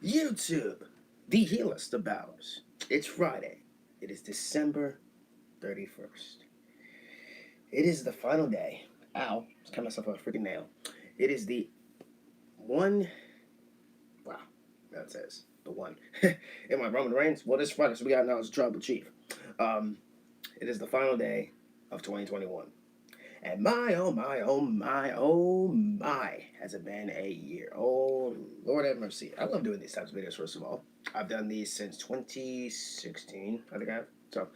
YouTube, the healest of bowers. It's Friday. It is December 31st. It is the final day. Ow, just cut myself a freaking nail. It is the one. Wow, that says the one. In my Roman Reigns, well, this Friday, so we got now is Tribal Chief. Um, it is the final day of 2021. And my, oh my, oh my, oh my, has it been a year? Oh, Lord have mercy. I love doing these types of videos, first of all. I've done these since 2016, I think I have. So,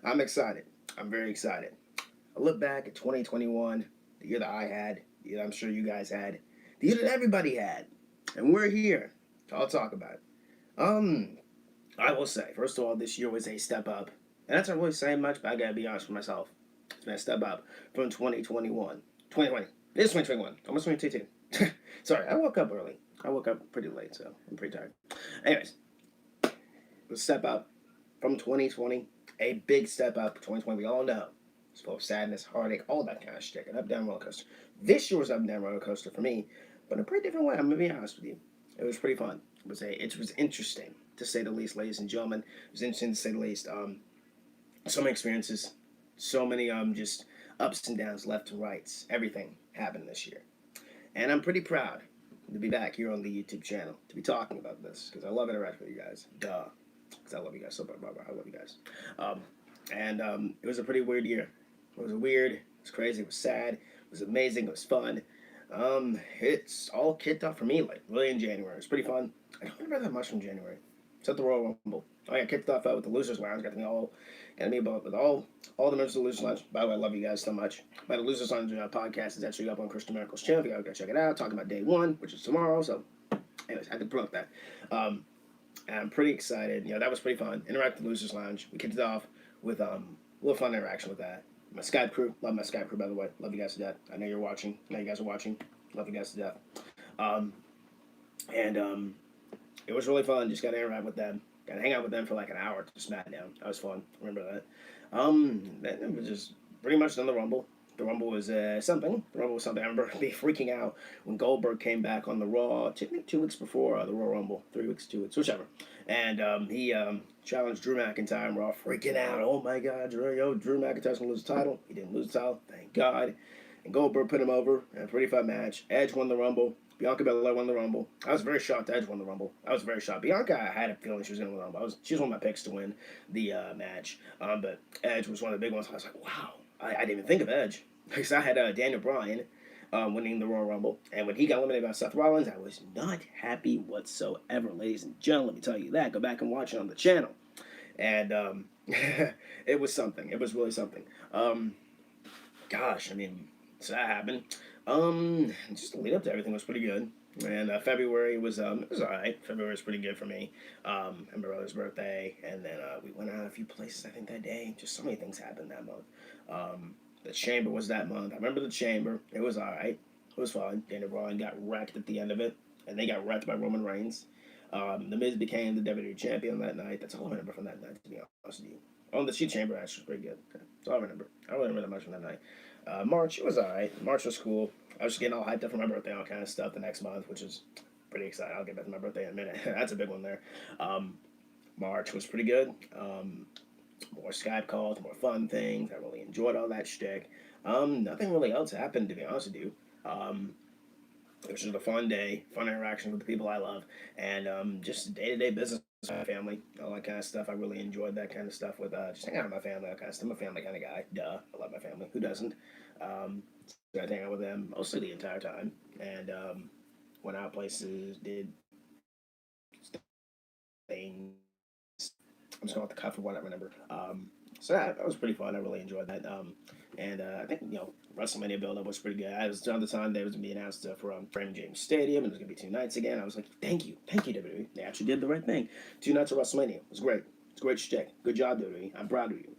I'm excited. I'm very excited. I look back at 2021, the year that I had, the year that I'm sure you guys had, the year that everybody had. And we're here to all talk about it. I will say, first of all, this year was a step up. And that's not really saying much, but I gotta be honest with myself. It's been a step up from 2021. 2020. It is 2021. Almost 2022. Sorry, I woke up early. I woke up pretty late, so I'm pretty tired. Anyways, a step up from 2020. A big step up. 2020, we all know. It's full of sadness, heartache, all that kind of shit. An up-down roller coaster. This year was an up-down roller coaster for me, but in a pretty different way. I'm gonna be honest with you. It was pretty fun. It was interesting to say the least, ladies and gentlemen. It was interesting to say the least. So many experiences, so many just ups and downs, left and rights. Everything happened this year, and I'm pretty proud to be back here on the YouTube channel to be talking about this because I love interacting with you guys. Duh, because I love you guys so much. I love you guys. It was a pretty weird year. It was weird. It was crazy. It was sad. It was amazing. It was fun. It's all kicked off for me like really in January. It was pretty fun. I don't remember that much from January. Except the Royal Rumble. I got kicked off out with the Losers Lounge. Got me about with all the members of the Losers Lounge. By the way, I love you guys so much. By the Losers Lounge podcast is actually up on Christian Miracles channel. If you gotta check it out. Talking about day one, which is tomorrow. So, anyways, I had to promote that. And I'm pretty excited. You know, that was pretty fun. Interact with the Losers Lounge. We kicked it off with a little fun interaction with that. My Skype crew. Love my Skype crew, by the way. Love you guys to death. I know you're watching. I know you guys are watching. Love you guys to death. It was really fun. Just got to interact with them. Got to hang out with them for like an hour to SmackDown. That was fun. Remember that. It was just pretty much done the Rumble. The Rumble was something. The Rumble was something. I remember me freaking out when Goldberg came back on the Raw. I think 2 weeks before the Royal Rumble. 3 weeks, 2 weeks, whichever. And he challenged Drew McIntyre, and we're all freaking out. Oh my God, Drew McIntyre's gonna lose the title. He didn't lose the title, thank God. And Goldberg put him over in a pretty fun match. Edge won the Rumble. Bianca Belair won the Rumble. I was very shocked Edge won the Rumble. I was very shocked. Bianca, I had a feeling she was going to win the Rumble. She was one of my picks to win the match. But Edge was one of the big ones. I was like, wow. I didn't even think of Edge. Because I had Daniel Bryan winning the Royal Rumble. And when he got eliminated by Seth Rollins, I was not happy whatsoever. Ladies and gentlemen, let me tell you that. Go back and watch it on the channel. And it was something. It was really something. Gosh, I mean, so that happened. Just the lead up to everything was pretty good. And February was it was alright. February was pretty good for me. And my brother's birthday, and then we went out a few places. I think that day, just so many things happened that month. The Chamber was that month. I remember the Chamber. It was alright. It was fun. Daniel Bryan got wrecked at the end of it, and they got wrecked by Roman Reigns. The Miz became the WWE champion that night. That's all I remember from that night, to be honest with you. Oh, the Sheet Chamber actually was pretty good. That's all I remember. I don't really remember that much from that night. March, it was alright. March was cool. I was just getting all hyped up for my birthday, all kind of stuff the next month, which is pretty exciting. I'll get back to my birthday in a minute. That's a big one there. March was pretty good. More Skype calls, more fun things. I really enjoyed all that shtick. Nothing really else happened, to be honest with you. It was just a fun day, fun interactions with the people I love, and just day-to-day business with my family, all that kind of stuff. I really enjoyed that kind of stuff with just hanging out with my family, that kind of stuff. I'm a family kind of guy. Duh, I love my family. Who doesn't? So I hang out with them mostly the entire time, and went out places, did things. I'm just going off the cuff of what I remember. So that was pretty fun. I really enjoyed that. I think WrestleMania build-up was pretty good. I was around the time they was going to be announced for Raymond James Stadium, and it was going to be 2 nights again. I was like, thank you, WWE. They actually did the right thing. 2 nights of WrestleMania. It was great. It's a great shtick. Good job, WWE. I'm proud of you.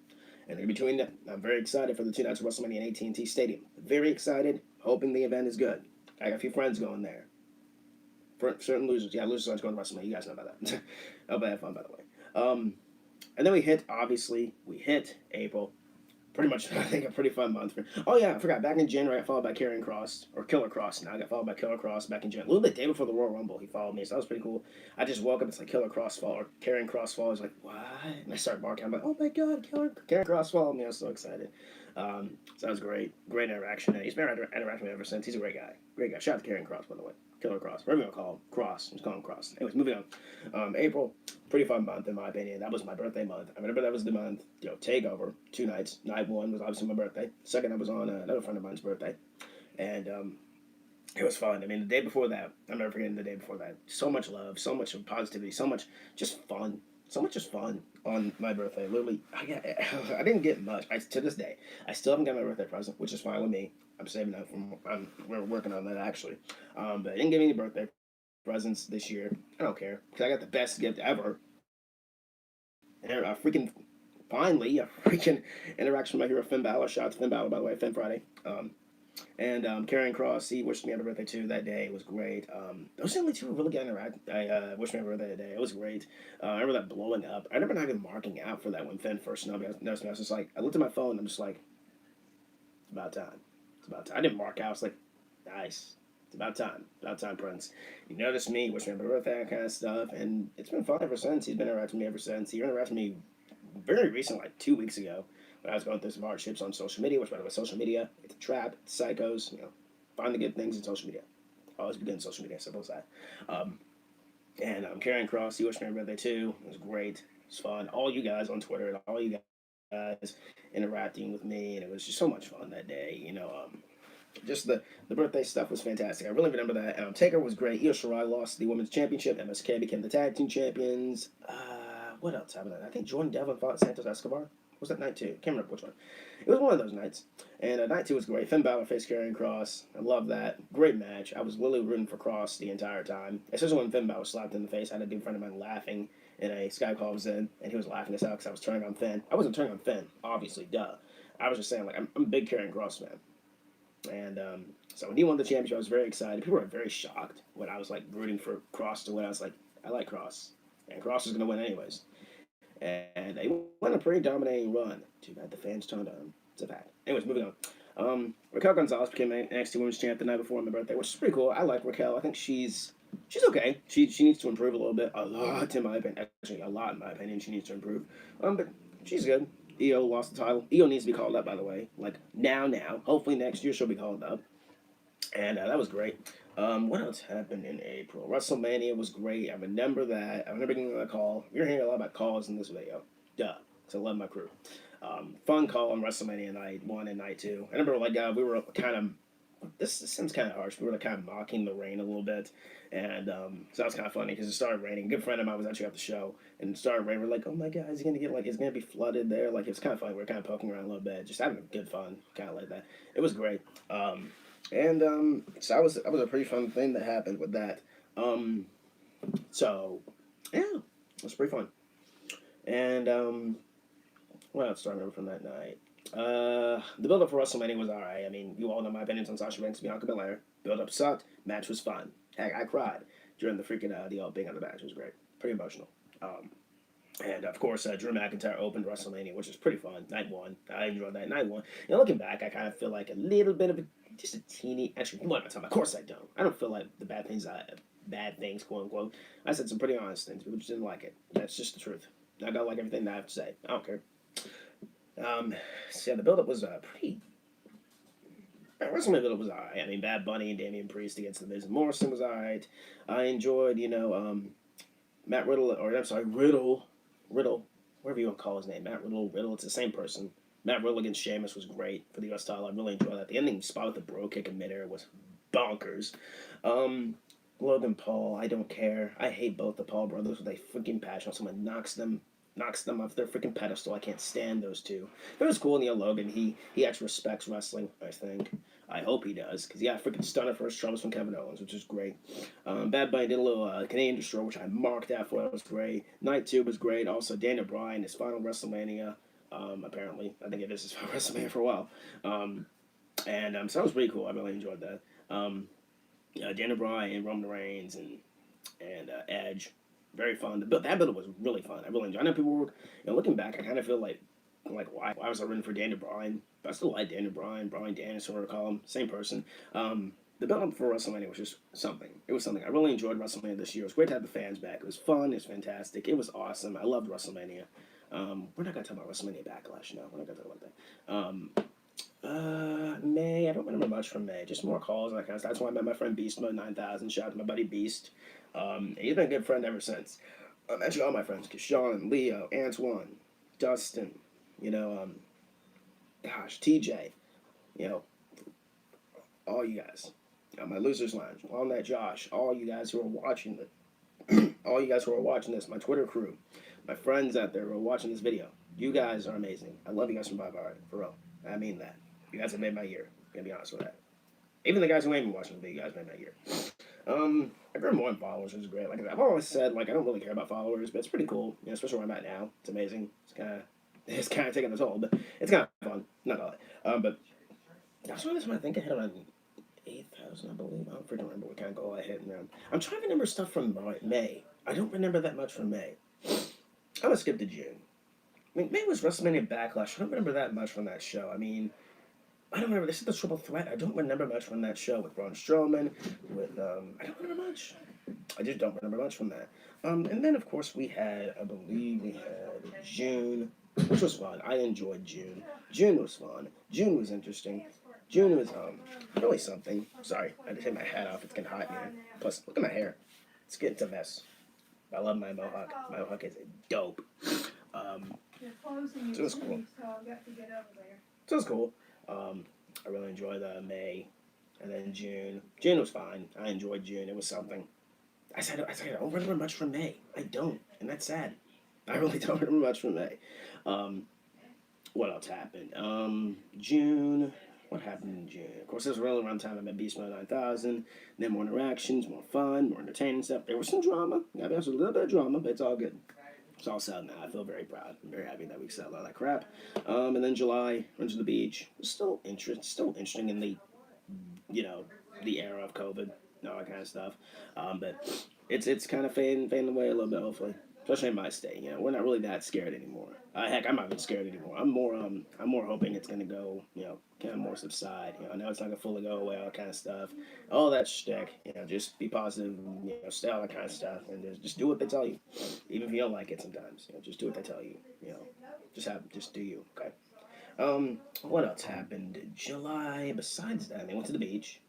And in between that, I'm very excited for the 2 nights of WrestleMania in AT&T Stadium. Very excited. Hoping the event is good. I got a few friends going there. For certain losers. Yeah, losers aren't going to WrestleMania. You guys know about that. I hope I have fun, by the way. And then we hit April. pretty much, I think, a pretty fun month. Oh yeah, I forgot. Back in January, I followed by Karrion Cross or Killer Cross. Now I got followed by Killer Cross back in January. A little bit day before the Royal Rumble, he followed me, so that was pretty cool. I just woke up. It's like Killer Cross fall or Karrion Cross fall. I was like, what? And I started barking. I'm like, oh my god, Karrion Cross followed me. I was so excited. So that was great. Great interaction. And he's been interacting with me ever since. He's a great guy. Great guy. Shout out to Karrion Cross, by the way. Killer Cross. Whatever you want to call him. Cross. Just call him Cross. Anyways, moving on. April, pretty fun month in my opinion. That was my birthday month. I remember that was the month, Takeover, 2 nights. Night one was obviously my birthday. Second, I was on another friend of mine's birthday. And it was fun. I mean, the day before that, I'm never forgetting the day before that. So much love, so much positivity, so much just fun. So much just fun on my birthday. Literally, I didn't get much. To this day, I still haven't got my birthday present, which is fine with me. I'm saving that we're working on that actually. But I didn't get any birthday presents this year. I don't care because I got the best gift ever. And finally a freaking interaction with my hero Finn Balor. Shout out to Finn Balor, by the way, Finn Friday. And Karrion Cross, he wished me happy birthday too that day. It was great. Those are the only two who really got interact. I wished me happy birthday that day. It was great. I remember that blowing up. I remember not even marking out for that when Finn first noticed me. I was just like, I looked at my phone and I'm just like, it's about time. It's about time. I didn't mark out. I was like, nice. It's about time. About time, Prince. You noticed me, wished me happy birthday, that kind of stuff. And it's been fun ever since. He's been interacting with me ever since. He interacted with me very recently, like 2 weeks ago. When I was going through some hardships on social media, which by the way, social media, it's a trap, it's psychos, find the good things in social media. Always be good in social media, simple as that. And Karrion Cross, he wished me happy birthday too. It was great. It was fun. All you guys on Twitter and all you guys interacting with me, and it was just so much fun that day. Just the birthday stuff was fantastic. I really remember that. Taker was great. Io Shirai lost the women's championship. MSK became the tag team champions. What else happened? I think Jordan Devlin fought Santos Escobar. Was that night two? Can't remember which one. It was one of those nights. And night two was great. Finn Balor faced Karrion Cross. I love that. Great match. I was literally rooting for Cross the entire time. Especially when Finn Balor was slapped in the face. I had a dude friend of mine laughing in a Skype call I was in, and he was laughing us out because I was turning on Finn. I wasn't turning on Finn, obviously, duh. I was just saying, like, I'm a big Karrion Cross fan. And so when he won the championship, I was very excited. People were very shocked when I was, like, rooting for Cross to win. I was like, I like Cross. And Cross was going to win anyways. And they went a pretty dominating run. Too bad the fans turned on him. It's a fact. Anyways, moving on. Raquel Gonzalez became NXT Women's Champ the night before my birthday, which is pretty cool. I like Raquel. I think she's okay. She needs to improve a little bit. A lot, in my opinion. Actually, a lot, in my opinion. She needs to improve. But she's good. Io lost the title. Io needs to be called up, by the way. Like, now. Hopefully next year she'll be called up. And that was great. What else happened in April? WrestleMania was great. I remember that. I remember getting a call. You're hearing a lot about calls in this video. Duh. Because I love my crew. Fun call on WrestleMania night 1 and night 2. I remember, like, we were kind of... This sounds kind of harsh. We were, like, kind of mocking the rain a little bit. And so that was kind of funny because it started raining. A good friend of mine was actually at the show. And it started raining. We're like, oh my God, is he going to get, like, it's going to be flooded there? Like, it was kind of funny. We were kind of poking around a little bit. Just having good fun. Kind of like that. It was great. So that was a pretty fun thing that happened with that. So yeah, it was pretty fun. And what else do I remember from that night? The build up for WrestleMania was alright. I mean, you all know my opinions on Sasha Banks and Bianca Belair. Build up sucked. Match was fun. Heck, I cried during the freaking the opening of the match. It was great. Pretty emotional. And of course, Drew McIntyre opened WrestleMania, which was pretty fun. Night 1. I enjoyed that. Night 1. Looking back, I kind of feel like a little bit of just a teeny. Actually, what am I talking about? Of course I don't. I don't feel like the bad things, quote unquote. I said some pretty honest things. People just didn't like it. That's just the truth. I don't like everything that I have to say. I don't care. So yeah, the build-up was pretty. WrestleMania build-up was alright. I mean, Bad Bunny and Damian Priest against The Miz and Morrison was alright. I enjoyed, Matt Riddle, or I'm sorry, Riddle, whatever you want to call his name, Matt Riddle, it's the same person. Matt Riddle against Sheamus was great for the US title. I really enjoyed that. The ending spot with the bro kick in midair was bonkers. Logan Paul, I don't care. I hate both the Paul brothers with a freaking passion. Someone knocks them off their freaking pedestal. I can't stand those two. But it was cool, Logan, he actually respects wrestling, I think. I hope he does, because he got a freaking stunner first troubles from Kevin Owens, which is great. Bad Bunny did a little Canadian Destroyer, which I marked out for. That was great. Night 2 was great. Also, Daniel Bryan, his final WrestleMania, apparently. I think it is his final WrestleMania for a while. So that was pretty cool. I really enjoyed that. Daniel Bryan, Roman Reigns, and Edge. Very fun. That build was really fun. I really enjoyed it. I know people were, looking back, I kind of feel like like why was I rooting for Daniel Bryan? But I still like Daniel Bryan, Bryan Danielson, whatever I call him, same person. The build up for WrestleMania was just something. It was something. I really enjoyed WrestleMania this year. It was great to have the fans back. It was fun. It was fantastic. It was awesome. I loved WrestleMania. We're not gonna talk about WrestleMania Backlash now. We're not gonna talk about that. May, I don't remember much from May. Just more calls and that kind of stuff. That's why I met my friend Beast Mode 9000. Shout out to my buddy Beast. He's been a good friend ever since. Actually, all my friends: Sean, Leo, Antoine, Dustin. You know, TJ. You know, all you guys. My Losers Lounge, all that Josh, all you guys who are watching all you guys who are watching this, my Twitter crew, my friends out there who are watching this video. You guys are amazing. I love you guys from Bye-Bye, for real. I mean that. You guys have made my year. I'm gonna be honest with that. Even the guys who ain't been watching the video, you guys made my year. I grew more in followers, which is great. Like I've always said, like I don't really care about followers, but it's pretty cool. You know, especially where I'm at now. It's amazing. It's kind of taking a toll, but it's kind of fun. Not all that. But that's what I think I had around 8,000, I believe. I don't freaking remember what kind of goal I hit. I'm trying to remember stuff from May. I don't remember that much from May. I'm gonna skip to June. I mean, May was WrestleMania Backlash. I don't remember that much from that show. I mean, I don't remember. This is the Triple Threat. I don't remember much from that show with Braun Strowman. I don't remember much. I just don't remember much from that. And then of course I believe we had June, which was fun. I enjoyed June. June was fun. June was interesting. June was really something. Sorry, I had to take my hat off. It's getting hot here. Plus, look at my hair. It's getting a mess. I love my mohawk. My mohawk is dope. So it's cool. So it's cool. I really enjoyed May, and then June. June was fine. I enjoyed June. It was something. I said I don't remember much from May. I don't, and that's sad. I really don't remember much from May. What else happened? June. What happened in June? Of course, this was really around the time I met Beast Mode 9000. Then more interactions, more fun, more entertaining stuff. There was some drama. There was a little bit of drama, but it's all good. It's all settled now. I feel very proud. I'm very happy that we settled all that crap. And then July, went to the beach. Still interesting in the, the era of COVID and all that kind of stuff. But it's kind of fading away a little bit, hopefully. Especially in my state, we're not really that scared anymore. Heck, I'm not even scared anymore. I'm more hoping it's gonna go, kind of more subside. I know it's not gonna fully go away, all that kind of stuff, all that shtick. Just be positive, stay all that kind of stuff, and just do what they tell you, even if you don't like it sometimes. Just do what they tell you. Just do you. Okay. What else happened in July besides that? They went to the beach.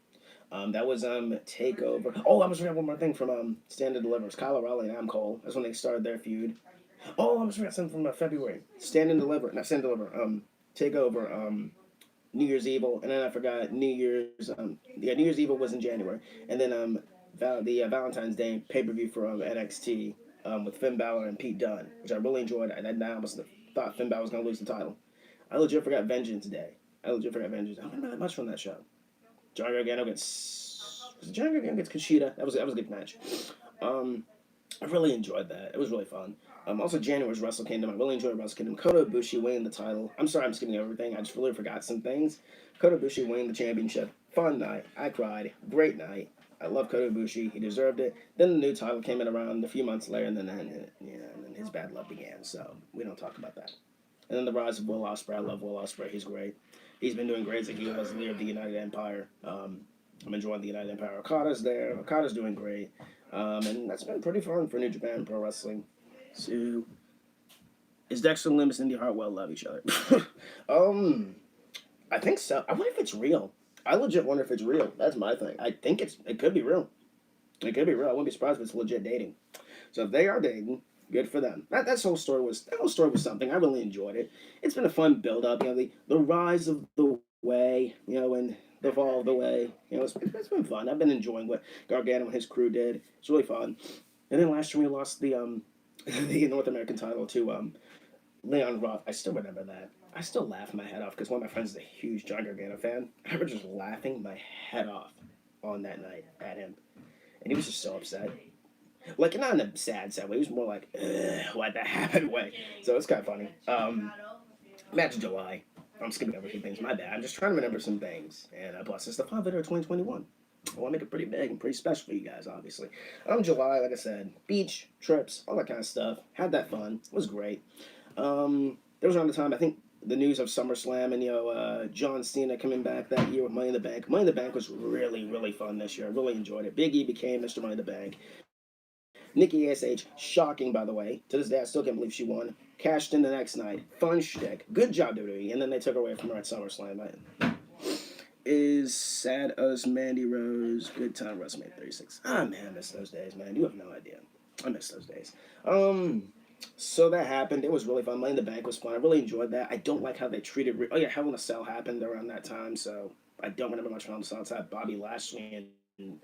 That was Takeover. Oh, I was forgetting one more thing from Stand and Deliver. It was Kyle O'Reilly and Adam Cole. That's when they started their feud. Oh, I almost forgot something from February. Stand and Deliver. Not Stand and Deliver. Takeover. New Year's Evil, and then I forgot New Year's. New Year's Evil was in January, and then the Valentine's Day pay-per-view for NXT with Finn Balor and Pete Dunne, which I really enjoyed. I almost thought Finn Balor was gonna lose the title. I legit forgot Vengeance Day. I don't remember that much from that show. Johnny Gargano gets Kushida. That was a good match. I really enjoyed that. It was really fun. Also, January was Wrestle Kingdom. I really enjoyed Wrestle Kingdom. Kota Ibushi winning the title. I'm sorry I'm skipping everything. I just really forgot some things. Kota Ibushi winning the championship. Fun night. I cried. Great night. I love Kota Ibushi. He deserved it. Then the new title came in around a few months later, and then his bad luck began. So we don't talk about that. And then the rise of Will Ospreay. I love Will Ospreay. He's great. He's been doing great as a heel, as leader of the United Empire. I'm enjoying the United Empire. Okada's there. Okada's doing great. And that's been pretty fun for New Japan Pro Wrestling. So, is Dexter Lumis and Indy Hartwell love each other? I think so. I wonder if it's real. I legit wonder if it's real. That's my thing. I think it could be real. It could be real. I wouldn't be surprised if it's legit dating. So if they are dating, good for them. That whole story was something. I really enjoyed it. It's been a fun build up. The rise of the way. And the fall of the way. It's been fun. I've been enjoying what Gargano and his crew did. It's really fun. And then last year we lost the the North American title to Leon Ruff. I still remember that. I still laugh my head off because one of my friends is a huge John Gargano fan. I remember just laughing my head off on that night at him. And he was just so upset. Like, not in a sad way. He was more like, why'd that happen way. So it's kind of funny. Match of July. I'm skipping over a few things. My bad. I'm just trying to remember some things. And plus, it's the final video of 2021. I want to make it pretty big and pretty special for you guys, obviously. July, like I said, beach, trips, all that kind of stuff. Had that fun. It was great. There was around the time, I think, the news of SummerSlam and John Cena coming back that year with Money in the Bank. Money in the Bank was really really fun this year. I really enjoyed it. Big E became Mr. Money in the Bank. Nikki ASH, shocking by the way. To this day, I still can't believe she won. Cashed in the next night. Fun shtick. Good job, WWE. And then they took her away from her at SummerSlam. Is sad as Mandy Rose. Good time, WrestleMania 36. Ah, man, I miss those days, man. You have no idea. I miss those days. So that happened. It was really fun. Money in the Bank was fun. I really enjoyed that. I don't like how they treated. Oh yeah, Hell in a Cell happened around that time, so I don't remember much from Hell in a Cell outside Bobby Lashley and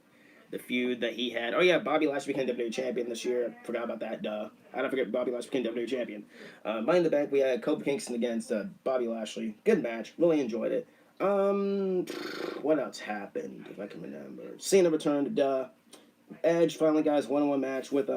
the feud that he had. Oh yeah, Bobby Lashley became WWE champion this year. Forgot about that. Duh. I don't forget Bobby Lashley became WWE champion. Money in the Bank, we had Kofi Kingston against Bobby Lashley. Good match. Really enjoyed it. What else happened? If I can remember, Cena returned. Edge finally got his one-on-one match with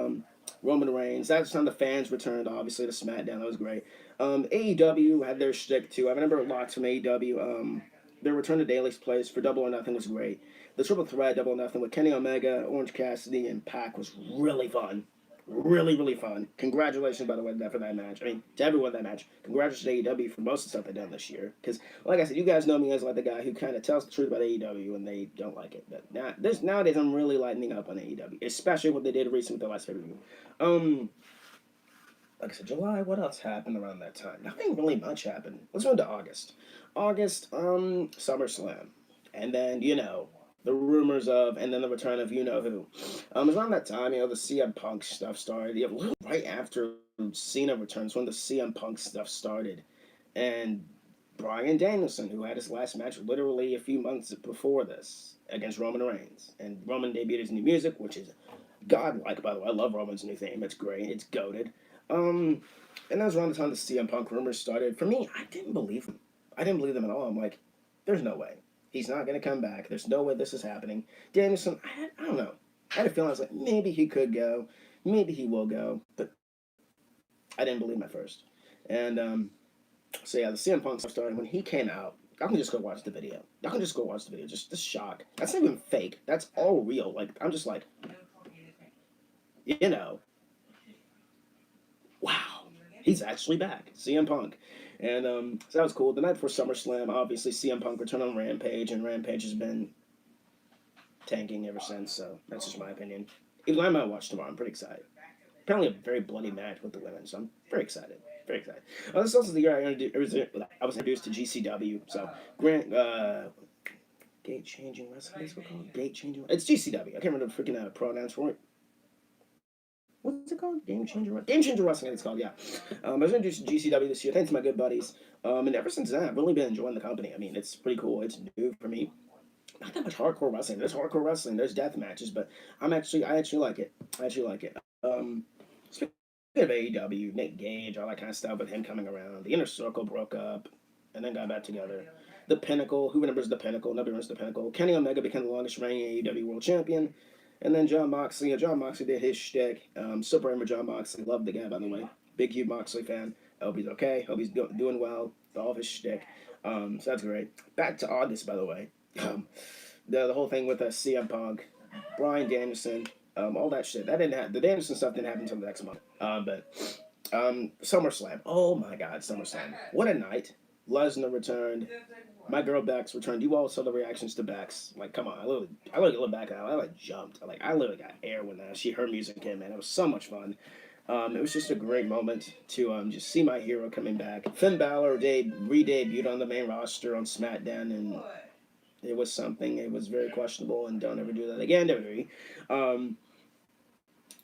Roman Reigns. That's when the fans returned. Obviously, to SmackDown. That was great. AEW had their shtick too. I remember lots from AEW. Their return to Daily's Place for Double or Nothing was great. The triple threat Double or Nothing with Kenny Omega, Orange Cassidy, and Pac was really fun. Really, really fun. Congratulations, by the way, for that match. I mean, to everyone that match. Congratulations to AEW for most of the stuff they've done this year. Because, like I said, you guys know me as like the guy who kind of tells the truth about AEW and they don't like it. But nowadays, I'm really lightening up on AEW, especially what they did recently with the last pay-per-view. Like I said, July. What else happened around that time? Nothing really much happened. Let's go into August. August, SummerSlam, and then the rumors of, and then the return of you know who. It was around that time, the CM Punk stuff started. Yeah, right after Cena returns, when the CM Punk stuff started, and Bryan Danielson, who had his last match literally a few months before this against Roman Reigns, and Roman debuted his new music, which is godlike, by the way. I love Roman's new theme. It's great. It's goated. And that was around the time the CM Punk rumors started. For me, I didn't believe them. I didn't believe them at all. I'm like, there's no way. He's not going to come back. There's no way this is happening. Danielson, I don't know. I had a feeling. I was like, maybe he could go. Maybe he will go. But I didn't believe him at first. And so yeah, the CM Punk stuff started when he came out. Y'all can just go watch the video. Y'all can just go watch the video. Just the shock. That's not even fake. That's all real. Like, I'm just like, wow, he's actually back. CM Punk. And so that was cool. The night before SummerSlam, obviously CM Punk returned on Rampage, and Rampage has been tanking ever since, so that's just my opinion. Even I might watch tomorrow. I'm pretty excited. Apparently a very bloody match with the women, so I'm very excited. Very excited. This is also the year I was introduced to GCW, so Gate Changing Wrestling, is what it's called? Gate Changing. It's GCW. I can't remember the freaking pronouns for it. What's it called? Game Changer Wrestling, it's called, yeah. I was introduced to GCW this year, thanks to my good buddies. And ever since then, I've really been enjoying the company. I mean, it's pretty cool. It's new for me. Not that much hardcore wrestling. There's hardcore wrestling. There's death matches, but I actually like it. I actually like it. Speaking of AEW, Nick Gage, all that kind of stuff with him coming around. The Inner Circle broke up and then got back together. The Pinnacle, who remembers the Pinnacle? Nobody remembers the Pinnacle. Kenny Omega became the longest reigning AEW World Champion. And then John Moxley. John Moxley did his shtick. Super Hammer John Moxley. Love the guy, by the way. Big, huge Moxley fan. I hope he's okay. Hope he's doing well. All of his shtick. So that's great. Back to August, by the way. The whole thing with CM Punk, Bryan Danielson, all that shit. That didn't happen. The Danielson stuff didn't happen until the next month. But SummerSlam. Oh my God, SummerSlam. What a night. Lesnar returned. My girl Bex returned. You all saw the reactions to Bex. Like, come on. I literally look back at it. I like jumped. I literally got air when her music came in. It was so much fun. It was just a great moment to just see my hero coming back. Finn Balor re-debuted on the main roster on SmackDown, and it was something. It was very questionable, and don't ever do that again, WWE.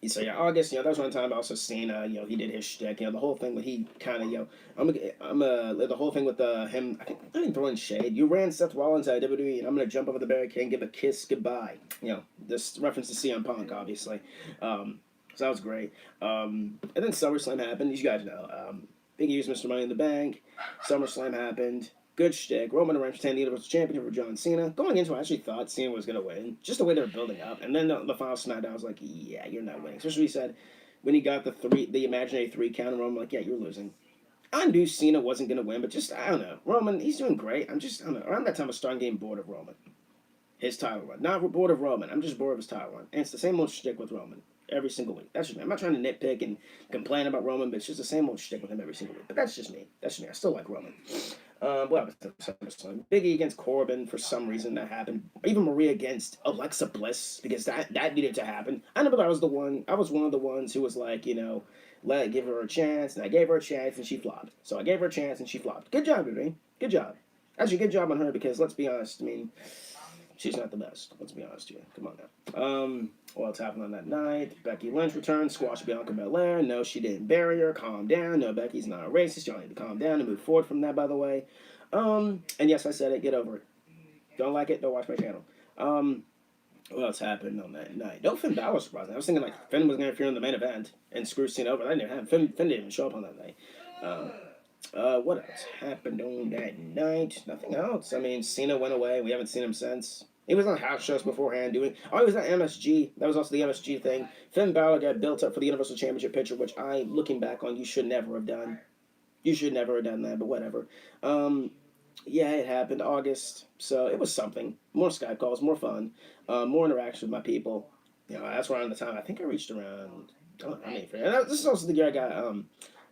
So yeah, August, that was one time also Cena, he did his shtick, the whole thing with he kind of, the whole thing with him, I didn't even throw in shade. You ran Seth Rollins out of WWE, and I'm gonna jump over the barricade and give a kiss goodbye. This reference to CM Punk, obviously. So that was great. And then SummerSlam happened. You guys know. Big E's Mr. Money in the Bank. SummerSlam happened. Good shtick. Roman Reigns retained the Universal Championship for John Cena. Going into it, I actually thought Cena was going to win. Just the way they were building up. And then the final SmackDown, I was like, yeah, you're not winning. Especially when he said, when he got the imaginary 3 count, and Roman, like, yeah, you're losing. I knew Cena wasn't going to win, but just, I don't know. Roman, he's doing great. I don't know. Around that time, I was starting getting bored of Roman. His title run. Not bored of Roman. I'm just bored of his title run. And it's the same old shtick with Roman. Every single week. That's just me. I'm not trying to nitpick and complain about Roman, but it's just the same old shtick with him every single week. But that's just me. That's just me. I still like Roman. What happened to SummerSlam? Biggie against Corbin for some reason that happened. Even Maria against Alexa Bliss because that needed to happen. I remember I was the one. I was one of the ones who was like, give her a chance, and I gave her a chance and she flopped. So I gave her a chance and she flopped. Good job, Biggie. Good job. Actually, good job on her because let's be honest. I mean, she's not the best. Let's be honest here. Come on now. What else happened on that night? Becky Lynch returned, squashed Bianca Belair. No, she didn't bury her. Calm down. No, Becky's not a racist. Y'all need to calm down and move forward from that, by the way. And yes, I said it. Get over it. Don't like it? Don't watch my channel. What else happened on that night? No, Finn Balor surprised me. I was thinking like Finn was going to appear in the main event and screw Cena over. That didn't happen. Finn didn't even show up on that night. What else happened on that night? Nothing else. I mean, Cena went away. We haven't seen him since. He was on house shows beforehand doing. Oh, he was at MSG. That was also the MSG thing. Finn Balor got built up for the Universal Championship picture, which looking back on, you should never have done. You should never have done that, but whatever. Yeah, it happened August, so it was something. More Skype calls, more fun, more interaction with my people. That's around the time I think I reached around. I mean, this is also the year I got.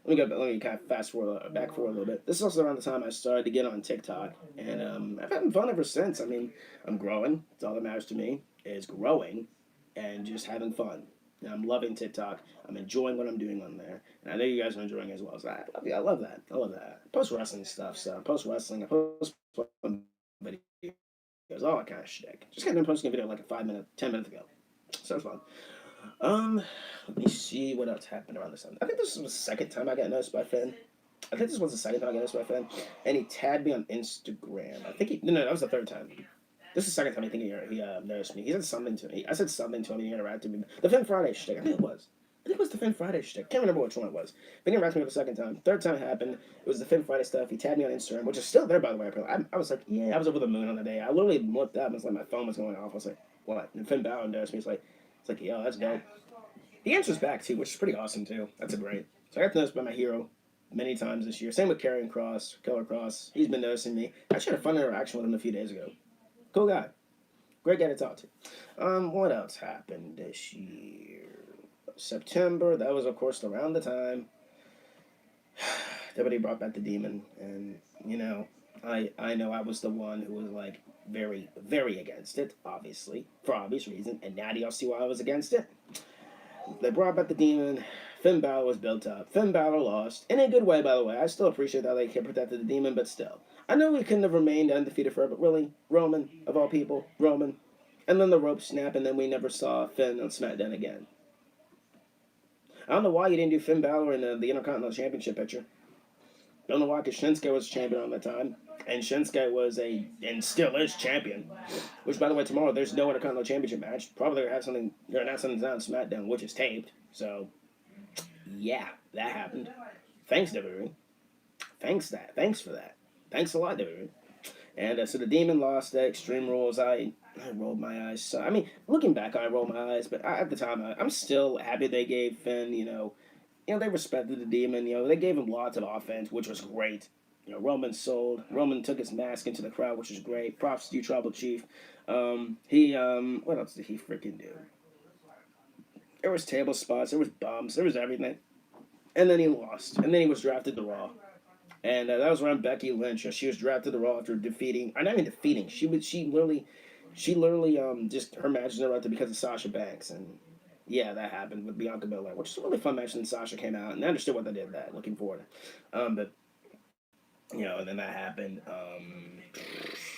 Let me kind of back forward a little bit. This is also around the time I started to get on TikTok, and I've had fun ever since. I mean, I'm growing. That's all that matters to me is growing, and just having fun. And I'm loving TikTok. I'm enjoying what I'm doing on there, and I know you guys are enjoying it as well. So I love that. I love that. Post wrestling stuff. So post wrestling. I post videos, all that kind of shit. Just got done posting a video like 10 minutes ago. So it's fun. Let me see what else happened around this time. I think this was the second time I got noticed by Finn. I think this was the second time I got noticed by Finn, and he tagged me on Instagram. I think no, that was the third time. This is the second time he noticed me. He said something to me. I said something to him. He interacted with me. The Finn Friday shtick. I think it was the Finn Friday shtick. Can't remember which one it was. But he interacted with me the second time. Third time it happened. It was the Finn Friday stuff. He tagged me on Instagram, which is still there, by the way. I was like, yeah, I was over the moon on the day. I literally looked up and it's like my phone was going off. I was like, what? And Finn Balor noticed me. It's like, yo, that's dope. The answer's back too, which is pretty awesome too. That's a great. So I got noticed by my hero many times this year. Same with Karrion Kross, Killer Cross. He's been noticing me. I actually had a fun interaction with him a few days ago. Cool guy. Great guy to talk to. What else happened this year? September. That was of course around the time everybody brought back the demon, and I know I was the one who was like very, very against it, obviously, for obvious reasons, and now do y'all see why I was against it? They brought back the demon. Finn Balor was built up. Finn Balor lost. In a good way, by the way. I still appreciate that they protected the demon, but still. I know he couldn't have remained undefeated forever, but really? Roman, of all people? Roman? And then the rope snapped, and then we never saw Finn on SmackDown again. I don't know why you didn't do Finn Balor in the Intercontinental Championship picture. Don't know why, because Shinsuke was champion on that time. And Shinsuke was and still is champion. Which, by the way, tomorrow there's no Intercontinental Championship match. Probably they're going to announce something on SmackDown, which is taped. So, yeah, that happened. Thanks, WWE. Thanks for that. Thanks a lot, WWE. And so the Demon lost at Extreme Rules. I rolled my eyes. So, I mean, looking back, I rolled my eyes. But at the time, I'm still happy they gave Finn, they respected the Demon. They gave him lots of offense, which was great. Roman sold. Roman took his mask into the crowd, which was great. Props to you, Tribal Chief. What else did he freaking do? There was table spots. There was bumps. There was everything. And then he lost. And then he was drafted to Raw. And that was around Becky Lynch. She was drafted to Raw after defeating. Or not even defeating. She literally, just her match was interrupted because of Sasha Banks. And yeah, that happened with Bianca Belair, which is a really fun match. And Sasha came out, and I understood what they did that. Looking forward. But and then that happened.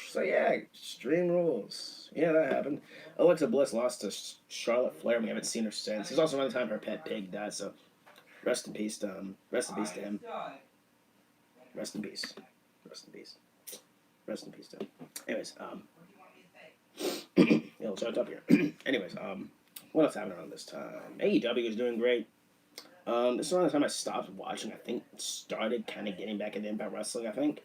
So yeah, Extreme Rules. Yeah, that happened. Alexa Bliss lost to Charlotte Flair. We haven't seen her since. It's also around the time her pet pig died. So rest in peace to him. Rest in peace to him. Rest in peace. Rest in peace. Rest in peace to him. Anyways, let's start up here. Anyways, what else happened around this time? AEW is doing great. This is around the time I stopped watching. I think started kind of getting back into Impact Wrestling, I think.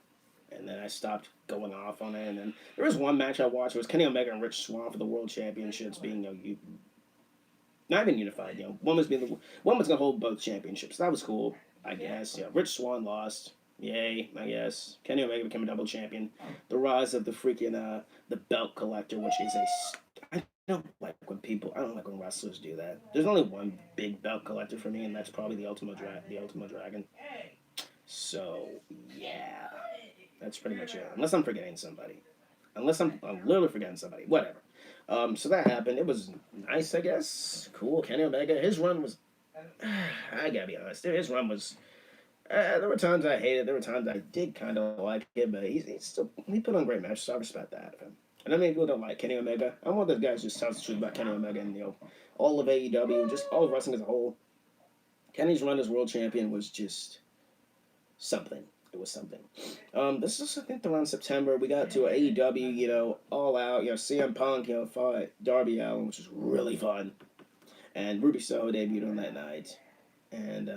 And then I stopped going off on it. And then there was one match I watched. It was Kenny Omega and Rich Swann for the World Championships being, not even unified. One was going to hold both championships. That was cool, I guess. Rich Swann lost. Yay, I guess. Kenny Omega became a double champion. The rise of the freaking, the belt collector, which is I I don't like when wrestlers do that. There's only one big belt collector for me, and that's probably the Ultimate Dragon. So yeah, that's pretty much it. Unless I'm forgetting somebody. I'm literally forgetting somebody. Whatever. So that happened. It was nice, I guess. Cool. Kenny Omega. His run was. I gotta be honest. His run was. There were times I hated. There were times I did kind of like it, but he put on great matches. So I respect that of him. And I mean, people don't like Kenny Omega. I'm one of those guys who just tells the truth about Kenny Omega and all of AEW, just all of wrestling as a whole. Kenny's run as world champion was just something. It was something. This is I think around September. We got to AEW, all out. CM Punk, fought Darby Allin, which was really fun, and Ruby Soho debuted on that night, and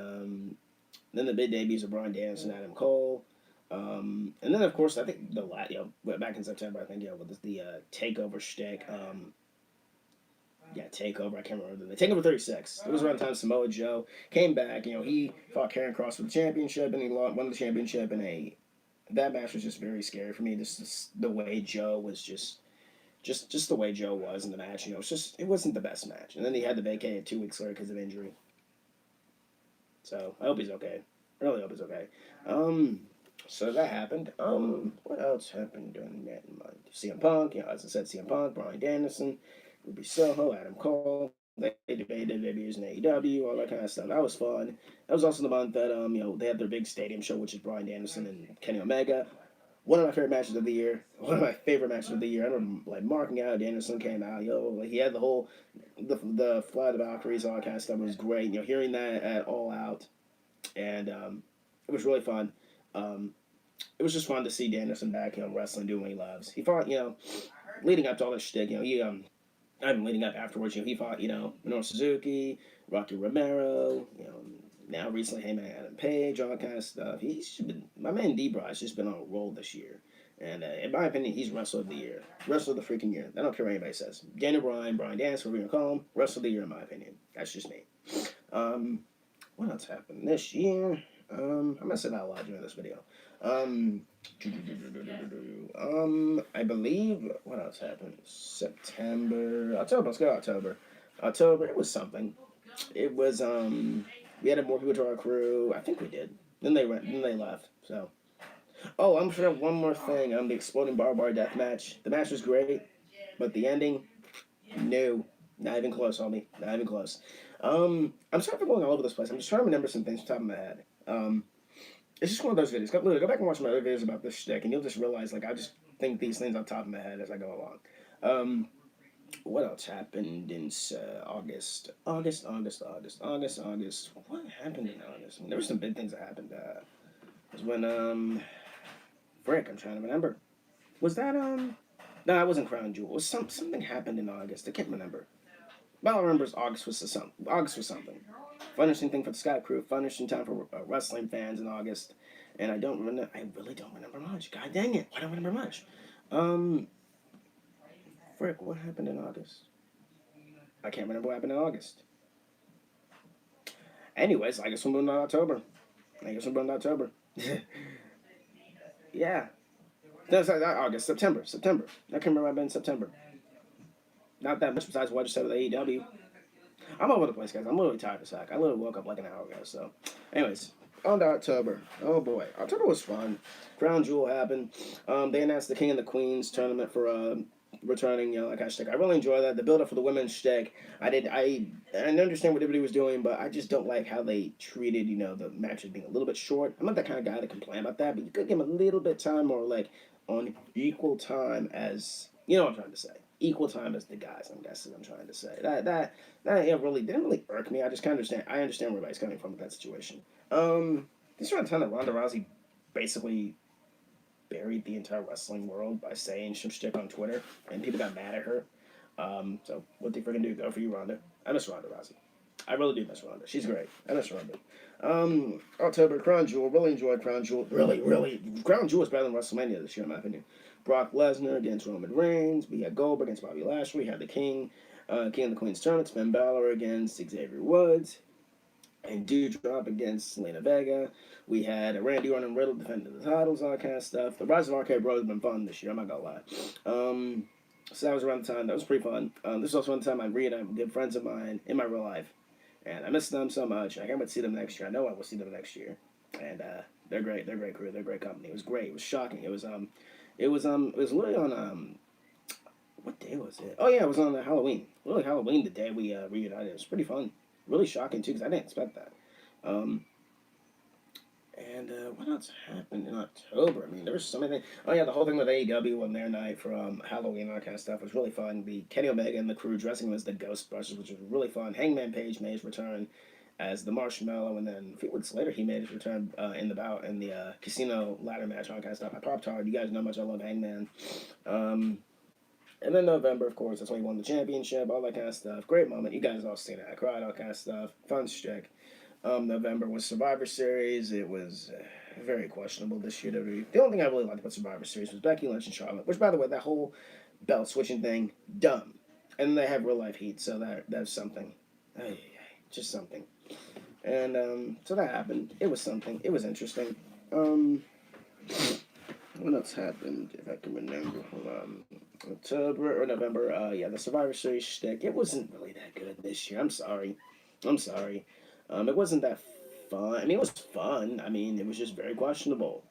then the big debuts of Bryan Danielson, Adam Cole, and then of course I think back in September I think with the takeover shtick. Takeover. I can't remember the Takeover 36. It was around the time Samoa Joe came back. He fought Karrion Kross for the championship, and he won the championship. And that match was just very scary for me. Just the way Joe was just the way Joe was in the match. It wasn't the best match. And then he had to vacate 2 weeks later because of injury. So I hope he's okay. I really hope he's okay. So that happened. What else happened during that month? CM Punk. As I said, CM Punk, Bryan Danielson. Ruby Soho, Adam Cole. They debated debuts in AEW, all that kind of stuff. That was fun. That was also the month that they had their big stadium show, which is Bryan Danielson and Kenny Omega. One of my favorite matches of the year. One of my favorite matches of the year. I remember marking out. Danielson came out. He had the whole the Fly of the Valkyries, all that kind of stuff. It was great. Hearing that at All Out, and it was really fun. It was just fun to see Danielson back, wrestling, doing what he loves. He fought, leading up to all this shtick. I'm leading up afterwards. He fought, Minoru Suzuki, Rocky Romero, now recently Heyman Adam Page, all that kind of stuff. My man D-Bry's just been on a roll this year. And in my opinion, he's Wrestler of the Year. Wrestler of the freaking year. I don't care what anybody says. Daniel Bryan, Bryan Danielson, whatever you call him, Wrestler of the Year in my opinion. That's just me. What else happened this year? I'm going to say that a lot during this video. I believe what else happened? September, October. Let's go October. October. It was something. It was we added more people to our crew. I think we did. Then they went. Then they left. So. Oh, I'm sure one more thing. The exploding barbed wire death match. The match was great, but the ending, no, not even close, homie. Not even close. I'm sorry for going all over this place. I'm just trying to remember some things off the top of my head. It's just one of those videos. Go back and watch my other videos about this shtick, and you'll just realize, I just think these things on top of my head as I go along. What else happened in August? August. What happened in August? There were some big things that happened. It was when, frick, I'm trying to remember. Was that, no, it wasn't Crown Jewel. It was something happened in August. I can't remember. All I remember is August was something. Fun interesting thing for the Sky Crew. Fun interesting time for wrestling fans in August. And I really don't remember much. God dang it. I don't remember much. Frick, what happened in August? I can't remember what happened in August. Anyways, I guess we're moving to October. Yeah. No, sorry, not August. September. I can remember what happened in September. Not that much besides what I just said with AEW. I'm all over the place, guys. I'm literally tired as heck. I literally woke up like an hour ago. So, anyways, on to October. Oh boy, October was fun. Crown Jewel happened. They announced the King and the Queens tournament for returning, that kind of shtick. I really enjoy that. The build up for the women's shtick. I understand what everybody was doing, but I just don't like how they treated, the matches being a little bit short. I'm not that kind of guy to complain about that, but you could give them a little bit of time or on equal time as what I'm trying to say. Equal time as the guys, I'm guessing I'm trying to say. That really didn't really irk me. I just kind of understand. I understand where everybody's coming from with that situation. This is around the time that Ronda Rousey basically buried the entire wrestling world by saying some shit on Twitter, and people got mad at her. So what they freaking do? Go for you, Ronda. I miss Ronda Rousey. I really do miss Ronda. She's great. I miss Ronda. October, Crown Jewel. Really enjoyed Crown Jewel. Really. Crown Jewel is better than WrestleMania this year, in my opinion. Brock Lesnar against Roman Reigns. We had Goldberg against Bobby Lashley. We had the King and the Queen's tournament. Finn Balor against Xavier Woods. And Dewdrop against Selena Vega. We had Randy Orton and Riddle defending the titles, all that kind of stuff. The Rise of RK Bro has been fun this year, I'm not gonna lie. So that was around the time. That was pretty fun. This was also around the time I reunited with good friends of mine in my real life, and I miss them so much. I can't wait to see them next year. I know I will see them next year, and they're great. They're a great crew. They're a great company. It was great. It was shocking. It was literally on what day was it? Oh yeah, it was on Halloween. Literally Halloween, the day we reunited. It was pretty fun. Really shocking too, because I didn't expect that. Um, and what else happened in October? I mean, there was so many things. Oh yeah, the whole thing with AEW on their night for Halloween and all that kind of stuff was really fun. The Kenny Omega and the crew dressing him as the Ghostbusters, which was really fun. Hangman Page made his return as the Marshmallow, and then a few weeks later he made his return in the bout in the casino ladder match, all that kind of stuff. I popped hard. You guys know how much I love Hangman. Um, and then November, of course, that's when he won the championship, all that kind of stuff. Great moment. You guys all seen it. I cried, all kind of stuff. Fun streak. November was Survivor Series. It was very questionable this year. The only thing I really liked about Survivor Series was Becky Lynch and Charlotte, which, by the way, that whole belt switching thing, dumb. And they have real life heat, so that's something. Just something. And so that happened. It was something. It was interesting. What else happened, if I can remember? October or November. Yeah, the Survivor Series shtick. It wasn't really that good this year. I'm sorry. I'm sorry. It wasn't that fun. I mean, it was fun. I mean, it was just very questionable.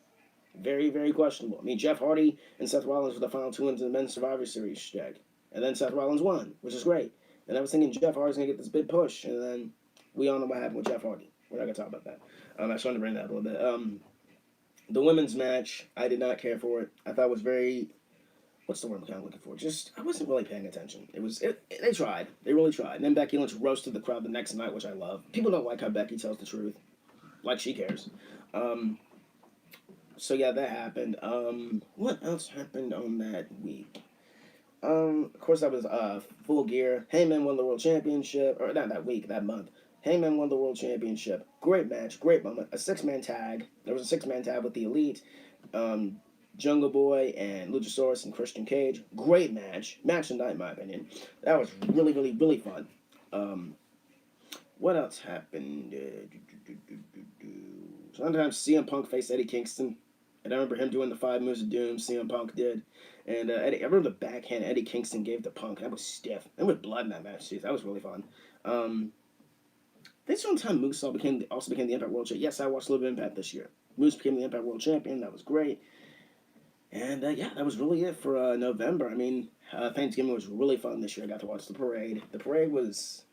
Very, very questionable. I mean, Jeff Hardy and Seth Rollins were the final two into the men's Survivor Series shtick. And then Seth Rollins won, which is great. And I was thinking Jeff Hardy's going to get this big push. And then we all know what happened with Jeff Hardy. We're not going to talk about that. I just wanted to bring that up a little bit. The women's match, I did not care for it. I thought it was very, what's the word I'm kind of looking for? Just, I wasn't really paying attention. They tried. They really tried. And then Becky Lynch roasted the crowd the next night, which I love. People don't like how Becky tells the truth. Like she cares. So yeah, that happened. What else happened on that week? Of course, that was Full Gear. Heyman won the World Championship, or not that week, that month. Heyman won the World Championship. Great match, great moment. A six-man tag. There was a six-man tag with the Elite, Jungle Boy, and Luchasaurus and Christian Cage. Great match. Match of the night, in my opinion. That was really, really, really fun. What else happened? Sometimes CM Punk faced Eddie Kingston. And I remember him doing the 5 moves of doom CM Punk did. And I remember the backhand Eddie Kingston gave to Punk. That was stiff. There was blood in that match, too. That was really fun. This one time Moose also became the Impact World Champion. Yes, I watched a little bit of Impact this year. Moose became the Impact World Champion. That was great. And yeah, that was really it for November. I mean, Thanksgiving was really fun this year. I got to watch the parade. The parade was...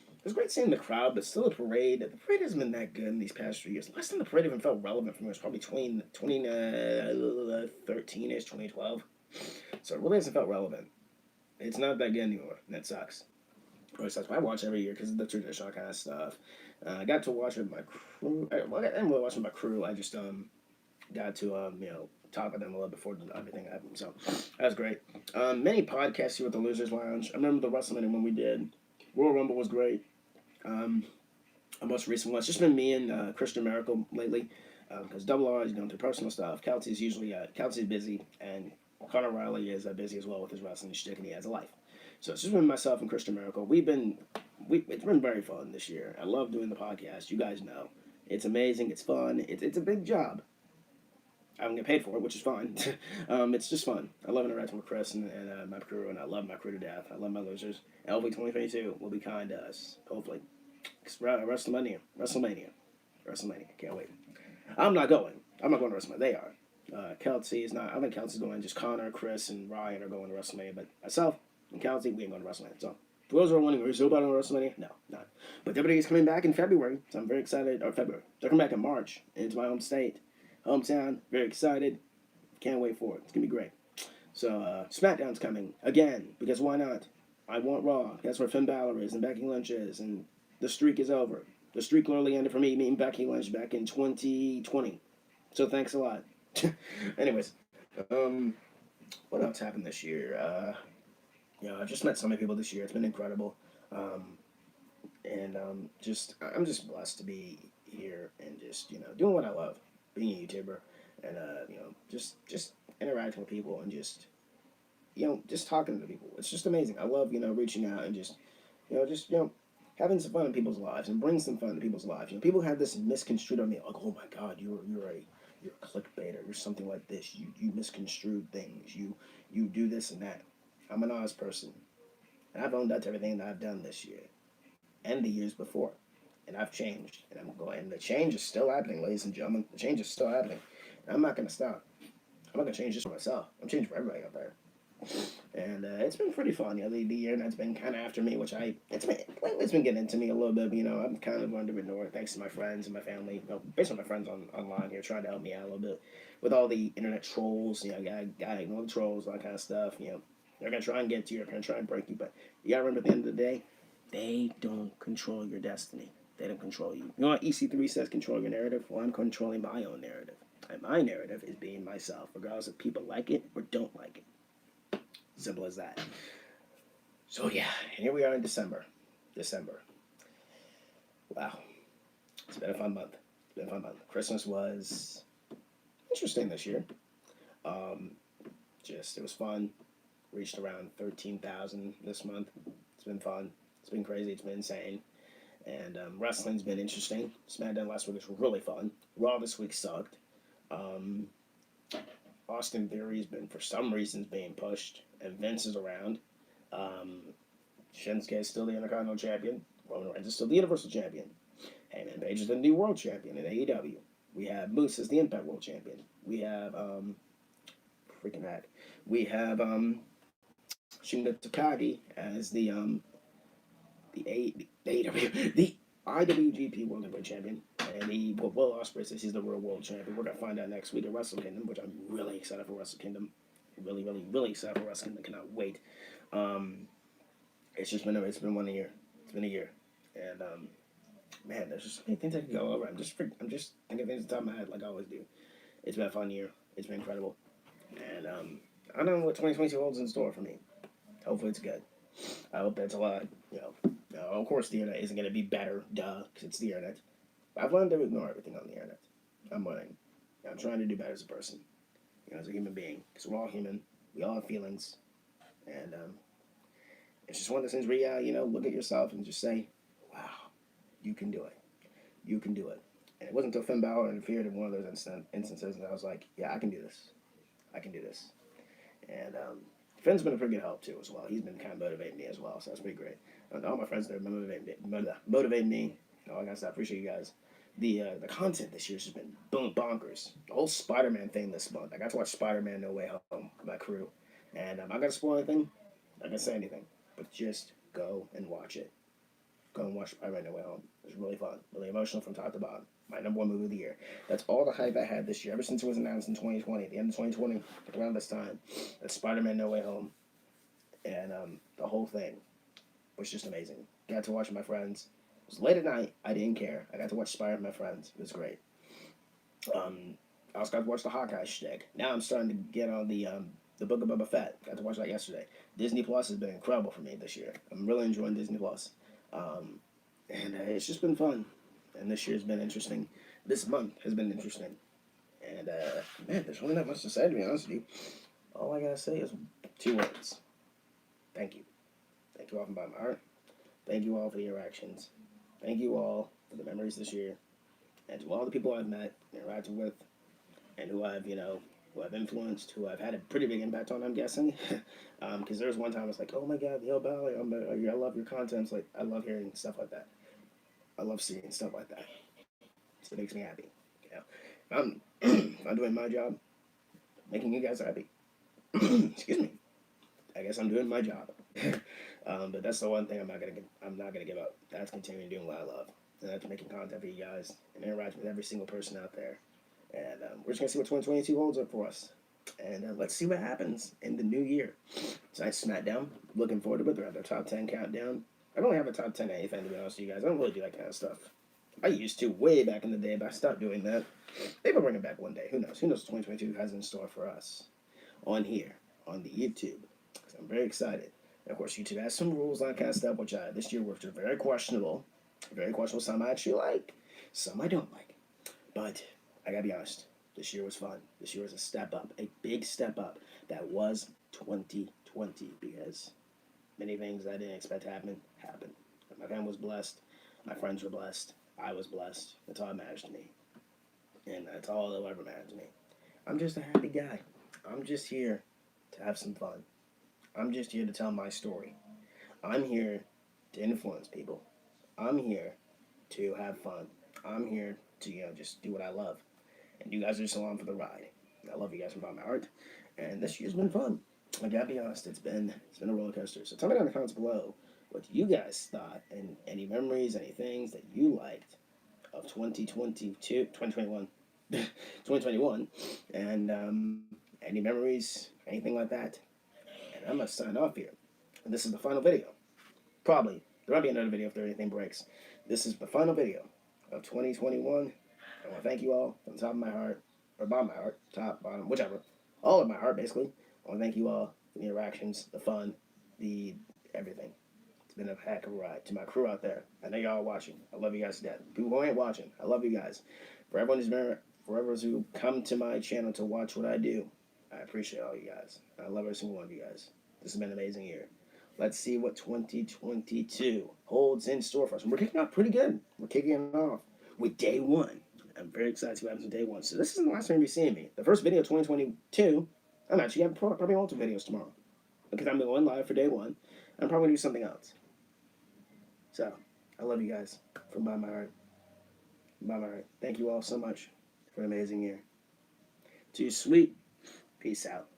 It was great seeing the crowd, but still the parade hasn't been that good in these past 3 years. Last time the parade even felt relevant for me was probably 2013-ish, 2012. So it really hasn't felt relevant. It's not that good anymore, and that sucks. Or sucks. I watch every year because of the traditional kind of stuff. I got to watch it with my crew. I didn't really watch it with my crew. I just got to talk with them a little before everything happened. So that was great. Many podcasts here at the Losers Lounge. I remember the Wrestlemania one we did. Royal Rumble was great. Our most recent one. It's just been me and Christian Miracle lately, because Double R is going through personal stuff. Kelsey's busy, and Conor Riley is busy as well with his wrestling shtick, and he has a life. So it's just been myself and Christian Miracle. It's been very fun this year. I love doing the podcast. You guys know, it's amazing. It's fun. It's a big job. I don't get paid for it, which is fine. It's just fun. I love interacting with Chris and my crew, and I love my crew to death. I love my losers. LV 2022 will be kind to us, hopefully. WrestleMania. Can't wait. I'm not going to WrestleMania. They are. Kelsey is not. I think Kelsey's going. Just Connor, Chris, and Ryan are going to WrestleMania. But myself and Kelsey, we ain't going to WrestleMania. So, for those who are wondering, are you still about on WrestleMania? No, not. But WWE is coming back in February, so I'm very excited. Or February. They're coming back in March into my home state. Hometown, very excited. Can't wait for it. It's going to be great. So, SmackDown's coming again, because why not? I want Raw. That's where Finn Balor is and Becky Lynch is, and the streak is over. The streak literally ended for me meeting Becky Lynch back in 2020. So, thanks a lot. Anyways, what else happened this year? I've just met so many people this year. It's been incredible. I'm just blessed to be here and just, doing what I love. Being a YouTuber and just interacting with people and just talking to people. It's just amazing. I love reaching out and just having some fun in people's lives and bring some fun to people's lives. People have this misconstrued on me like, oh my God, you're a clickbaiter. You're something like this. You misconstrued things. You do this and that. I'm an honest person. And I've owned up to everything that I've done this year and the years before. And I've changed. And I'm going, and the change is still happening, ladies and gentlemen. The change is still happening. And I'm not going to stop. I'm not going to change just for myself. I'm changing for everybody out there. And it's been pretty fun. The year that's been kind of after me, it's been getting into me a little bit. But, I'm kind of under ignore thanks to my friends and my family. Basically my friends online here trying to help me out a little bit with all the internet trolls. Gotta ignore the trolls, all that kind of stuff. They're gonna try and get to you. They're gonna try and break you. But you gotta remember, at the end of the day, they don't control your destiny. They don't control you. You know what EC3 says? Control your narrative. Well, I'm controlling my own narrative. And my narrative is being myself, regardless if people like it or don't like it. Simple as that. So yeah, and here we are in December. Wow. It's been a fun month. Christmas was interesting this year. It was fun. Reached around 13,000 this month. It's been fun. It's been crazy. It's been insane. And wrestling's been interesting. SmackDown last week was really fun. Raw this week sucked. Austin Theory's been, for some reasons, being pushed, and Vince is around. Shinsuke is still the Intercontinental Champion. Roman Reigns is still the Universal Champion. Heyman Page is the new World Champion in AEW. We have Moose as the Impact World Champion. We have Shingo Takagi as the IWGP World Heavyweight Champion, and Will Ospreay says he's the real World Champion. We're gonna find out next week at Wrestle Kingdom, which I'm really excited for. Wrestle Kingdom, really, really, really excited for Wrestle Kingdom. Cannot wait. It's been 1 year. It's been a year, and man, there's just so many things I can go over. I'm just thinking things at the top of my head like I always do. It's been a fun year. It's been incredible, and I don't know what 2022 holds in store for me. Hopefully, it's good. I hope that's a lot. Of course, the internet isn't going to be better, duh, because it's the internet. But I've learned to ignore everything on the internet. I'm learning. I'm trying to do better as a person, as a human being, because we're all human. We all have feelings, and it's just one of those things where look at yourself and just say, "Wow, you can do it. You can do it." And it wasn't until Finn Balor interfered in one of those instances, and I was like, "Yeah, I can do this. I can do this." And Finn's been a pretty good help too, as well. He's been kind of motivating me as well, so that's pretty great. And all my friends that are motivating me. Like I said, I appreciate you guys. The content this year's just been bonkers. The whole Spider-Man thing this month. I got to watch Spider-Man No Way Home with my crew, and I'm not gonna spoil anything. I'm not gonna say anything, but just go and watch it. Go and watch Spider-Man No Way Home. It was really fun, really emotional from top to bottom. My #1 movie of the year. That's all the hype I had this year, ever since it was announced in 2020, at the end of 2020, around this time. That's Spider-Man No Way Home, and the whole thing was just amazing. Got to watch with my friends. It was late at night. I didn't care. I got to watch Spider-Man with my friends. It was great. I also got to watch the Hawkeye shtick. Now I'm starting to get on the Book of Boba Fett. Got to watch that yesterday. Disney Plus has been incredible for me this year. I'm really enjoying Disney Plus. And it's just been fun. And this year's been interesting. This month has been interesting. And, man, there's really not much to say, to be honest with you. All I gotta say is 2 words. Thank you. Thank you all from the bottom of my heart. Thank you all for the interactions. Thank you all for the memories this year. And to all the people I've met, interacted with, and who I've influenced, who I've had a pretty big impact on, I'm guessing. Because there was one time I was like, oh my God, Balor, I love your content. It's like, I love hearing stuff like that. I love seeing stuff like that. So it makes me happy. If I'm doing my job, making you guys happy. Excuse me. I guess I'm doing my job. But that's the one thing I'm not gonna give up. That's continuing doing what I love. And that's making content for you guys and interacting with every single person out there. And we're just gonna see what 2022 holds up for us. And let's see what happens in the new year. Tonight's SmackDown. Looking forward to it. They're at their top 10 countdown. I don't have a top 10 anything, to be honest with you guys. I don't really do that kind of stuff. I used to way back in the day, but I stopped doing that. Maybe I'll bring it back one day. Who knows? Who knows what 2022 has in store for us on here, on the YouTube. So I'm very excited. And of course, YouTube has some rules on that kind of stuff, which this year were very questionable. Very questionable. Some I actually like, some I don't like. But I gotta be honest, this year was fun. This year was a step up, a big step up. That was 2020, because many things I didn't expect to happen, happened. My family was blessed. My friends were blessed. I was blessed. That's all that matters to me. And that's all that'll ever matter to me. I'm just a happy guy. I'm just here to have some fun. I'm just here to tell my story. I'm here to influence people. I'm here to have fun. I'm here to, just do what I love. And you guys are just along for the ride. I love you guys from my heart. And this year's been fun. I gotta be honest, it's been a roller coaster. So tell me down in the comments below what you guys thought and any memories, any things that you liked of 2022, 2021, 2021, and any memories, anything like that. And I'm gonna sign off here. And this is the final video. Probably there might be another video if there anything breaks. This is the final video of 2021. I want to thank you all from the top of my heart, or bottom of my heart, top, bottom, whichever, all of my heart basically. I want to thank you all for the interactions, the fun, the everything. It's been a heck of a ride. To my crew out there, I know y'all are watching. I love you guys to death. People who ain't watching, I love you guys. For everyone who come to my channel to watch what I do, I appreciate all you guys. I love every single one of you guys. This has been an amazing year. Let's see what 2022 holds in store for us. We're kicking off pretty good. We're kicking it off with day one. I'm very excited to see what happens with day one. So this isn't the last time you'll be seeing me. The first video of 2022, I'm actually having probably multiple videos tomorrow. Because I'm going live for day one. I'm probably going to do something else. So, I love you guys from bottom of my heart. From bottom of my heart. Thank you all so much for an amazing year. To you, sweet. Peace out.